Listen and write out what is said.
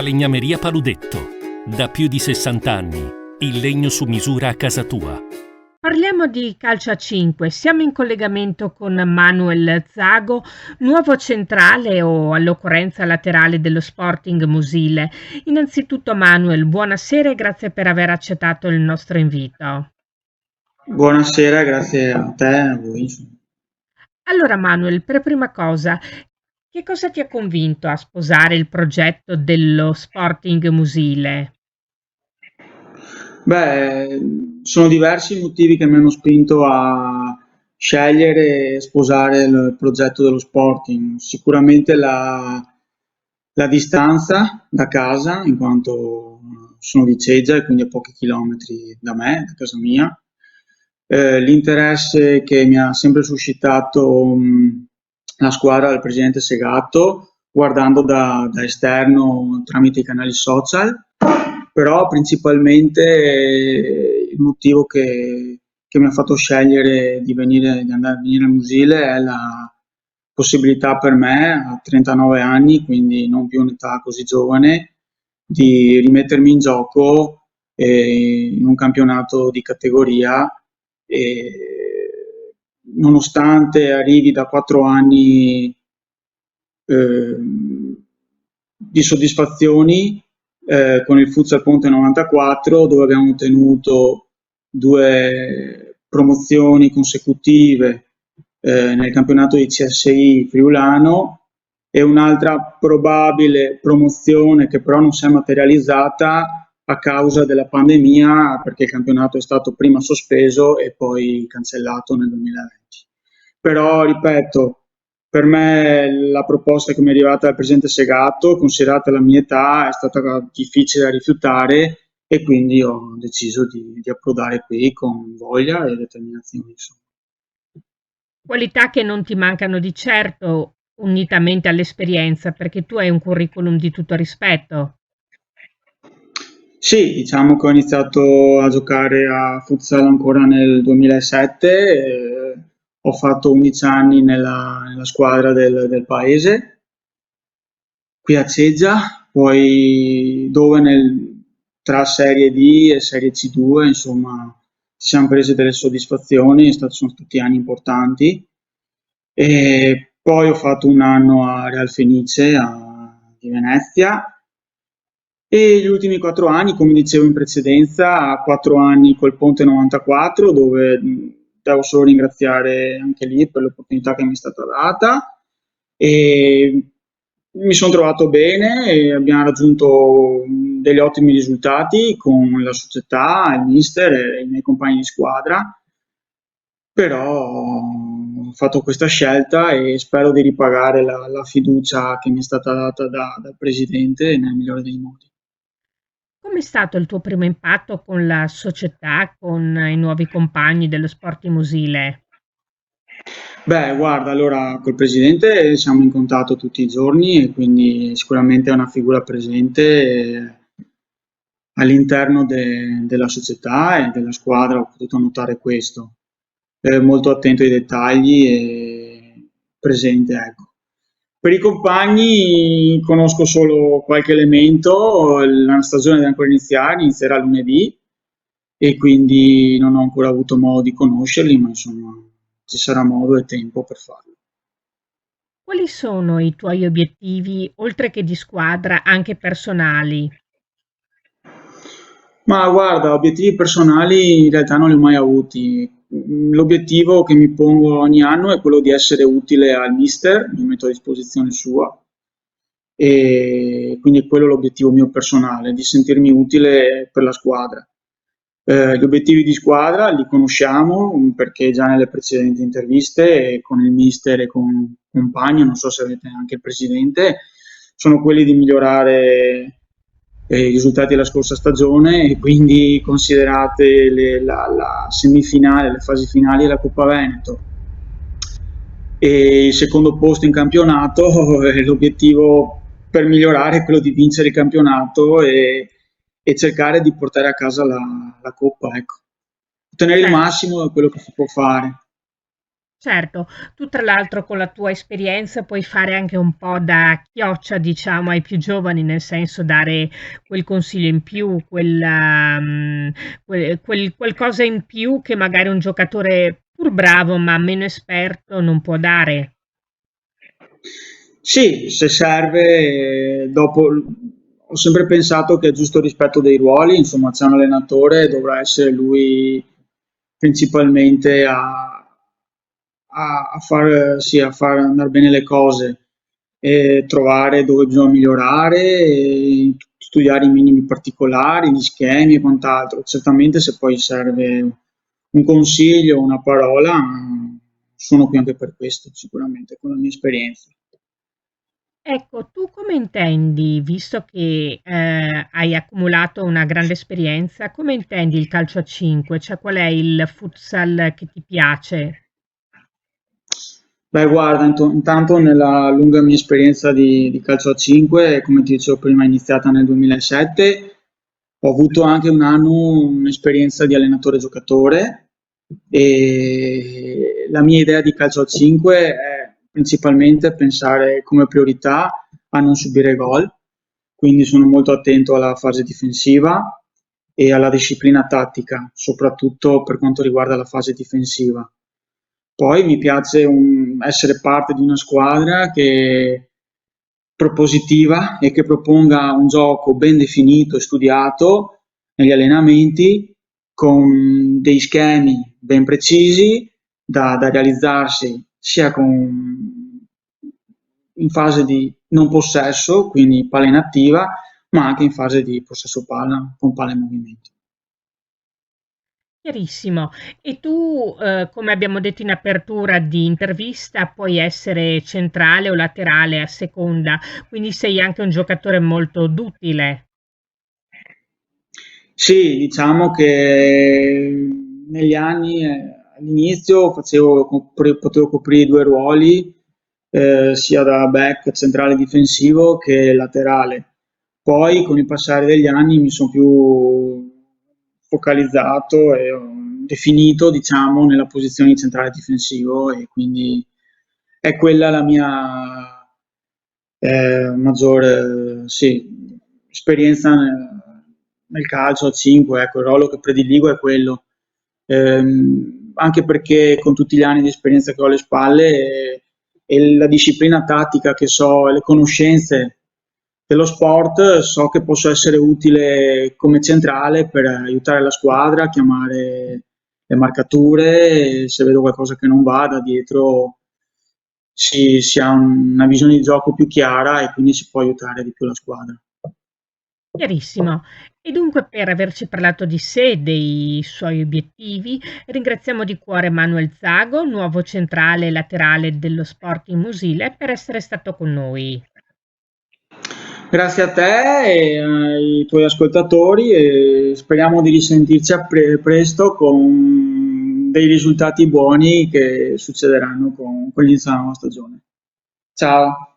Falegnameria Paludetto. Da più di 60 anni. Il legno su misura a casa tua. Parliamo di calcio a 5. Siamo in collegamento con Manuel Zago, nuovo centrale o all'occorrenza laterale dello Sporting Musile. Innanzitutto Manuel, buonasera e grazie per aver accettato il nostro invito. Buonasera, grazie a te e a voi. Allora Manuel, per prima cosa, che cosa ti ha convinto a sposare il progetto dello Sporting Musile? Beh, sono diversi i motivi che mi hanno spinto a scegliere e sposare il progetto dello Sporting. Sicuramente la distanza da casa, in quanto sono di Ceggia e quindi a pochi chilometri da me, da casa mia. L'interesse che mi ha sempre suscitato la squadra del presidente Segatto, guardando da esterno tramite i canali social, però principalmente il motivo che mi ha fatto scegliere di andare a venire al Musile è la possibilità per me, a 39 anni, quindi non più un'età così giovane, di rimettermi in gioco in un campionato di categoria e nonostante arrivi da 4 anni di soddisfazioni con il Futsal Ponte 94, dove abbiamo ottenuto 2 promozioni consecutive nel campionato di CSI friulano e un'altra probabile promozione che però non si è materializzata a causa della pandemia, perché il campionato è stato prima sospeso e poi cancellato nel 2020. Però, ripeto, per me la proposta che mi è arrivata dal presidente Segatto, considerata la mia età, è stata difficile da rifiutare e quindi ho deciso di approdare qui con voglia e determinazione, insomma. Qualità che non ti mancano di certo, unitamente all'esperienza, perché tu hai un curriculum di tutto rispetto. Sì, diciamo che ho iniziato a giocare a futsal ancora nel 2007, ho fatto 11 anni nella squadra del paese, qui a Ceggia, poi dove tra Serie D e Serie C2, insomma, ci siamo prese delle soddisfazioni, sono stati anni importanti. E poi ho fatto un anno a Real Fenice di Venezia e gli ultimi 4 anni, come dicevo in precedenza, 4 anni col Ponte 94, dove devo solo ringraziare anche lì per l'opportunità che mi è stata data. E mi sono trovato bene e abbiamo raggiunto degli ottimi risultati con la società, il mister e i miei compagni di squadra. Però ho fatto questa scelta e spero di ripagare la fiducia che mi è stata data dal presidente nel migliore dei modi. Com'è stato il tuo primo impatto con la società, con i nuovi compagni dello Sporting Musile? Beh, guarda, allora col presidente siamo in contatto tutti i giorni e quindi sicuramente è una figura presente all'interno della società e della squadra, ho potuto notare questo. Molto attento ai dettagli e presente, ecco. Per i compagni conosco solo qualche elemento, la stagione deve ancora iniziare, inizierà lunedì e quindi non ho ancora avuto modo di conoscerli, ma insomma ci sarà modo e tempo per farlo. Quali sono i tuoi obiettivi, oltre che di squadra, anche personali? Ma guarda, obiettivi personali in realtà non li ho mai avuti. L'obiettivo che mi pongo ogni anno è quello di essere utile al mister, mi metto a disposizione sua e quindi è quello l'obiettivo mio personale, di sentirmi utile per la squadra. Gli obiettivi di squadra li conosciamo perché già nelle precedenti interviste con il mister e con un compagno, non so se avete anche il presidente, sono quelli di migliorare i risultati della scorsa stagione e quindi considerate la semifinale, le fasi finali della Coppa Veneto e il secondo posto in campionato, l'obiettivo per migliorare è quello di vincere il campionato e cercare di portare a casa la Coppa, ecco. Ottenere il Certo. massimo è quello che si può fare. Certo, tu tra l'altro con la tua esperienza puoi fare anche un po' da chioccia, diciamo, ai più giovani, nel senso dare quel consiglio in più, qualcosa in più che magari un giocatore pur bravo ma meno esperto non può dare. Sì, se serve, dopo ho sempre pensato che è giusto il rispetto dei ruoli, insomma c'è un allenatore, dovrà essere lui principalmente a far, sì, a far andare bene le cose, e trovare dove bisogna migliorare, e studiare i minimi particolari, gli schemi e quant'altro. Certamente se poi serve un consiglio, una parola, sono qui anche per questo, sicuramente, con la mia esperienza. Ecco, tu come intendi, visto che hai accumulato una grande esperienza, come intendi il calcio a 5? Cioè, qual è il futsal che ti piace? Beh, guarda, intanto nella lunga mia esperienza di calcio a 5, come ti dicevo prima, è iniziata nel 2007, ho avuto anche un anno un'esperienza di allenatore-giocatore e la mia idea di calcio a 5 è principalmente pensare come priorità a non subire gol, quindi sono molto attento alla fase difensiva e alla disciplina tattica, soprattutto per quanto riguarda la fase difensiva. Poi mi piace essere parte di una squadra che è propositiva e che proponga un gioco ben definito e studiato negli allenamenti con dei schemi ben precisi da realizzarsi sia in fase di non possesso, quindi palla inattiva, ma anche in fase di possesso palla con palla in movimento. Chiarissimo. E tu, come abbiamo detto in apertura di intervista, puoi essere centrale o laterale a seconda, quindi sei anche un giocatore molto duttile. Sì, diciamo che negli anni, all'inizio potevo coprire due ruoli, sia da back centrale difensivo che laterale. Poi con il passare degli anni mi sono più focalizzato e ho definito, diciamo, nella posizione di centrale difensivo e quindi è quella la mia maggiore, sì, esperienza nel calcio a 5, ecco, il ruolo che prediligo è quello. Anche perché con tutti gli anni di esperienza che ho alle spalle e la disciplina tattica che so e le conoscenze dello sport, so che posso essere utile come centrale per aiutare la squadra, chiamare le marcature, e se vedo qualcosa che non va da dietro si ha una visione di gioco più chiara e quindi si può aiutare di più la squadra. Chiarissimo. E dunque per averci parlato di sé, dei suoi obiettivi, ringraziamo di cuore Manuel Zago, nuovo centrale laterale dello Sporting Musile, per essere stato con noi. Grazie a te e ai tuoi ascoltatori e speriamo di risentirci presto con dei risultati buoni che succederanno con l'inizio della nuova stagione. Ciao!